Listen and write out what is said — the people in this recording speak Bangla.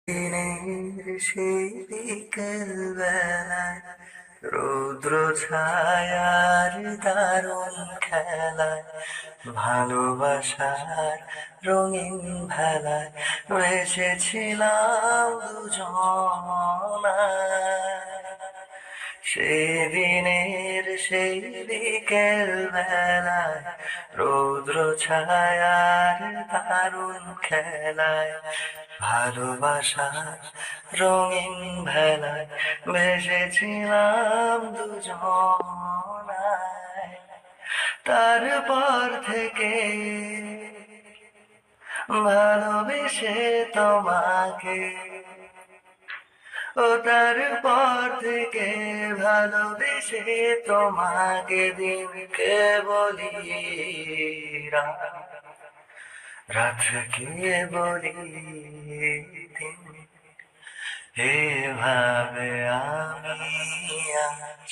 দিনের সেই বিকেল বেলায় রৌদ্র ছায়ার দারুণ খেলায় ভালোবাসার রঙিন ভেলায় ভেসেছিলাম দুজনায়। সেদিনের সেই বিকেল বেলায় রৌদ্র ছায়ার দারুণ খেলায় ভালোবাসার রঙিন ভেলায় ভেসেছিলাম দুজনায়। তারপর থেকে ভালোবেসে তোমাকে, ও তারপর থেকে ভালোবেসে তোমাকে দিনকে বলি রাত, রাতকে বলি দিন। এভাবে আমি আজ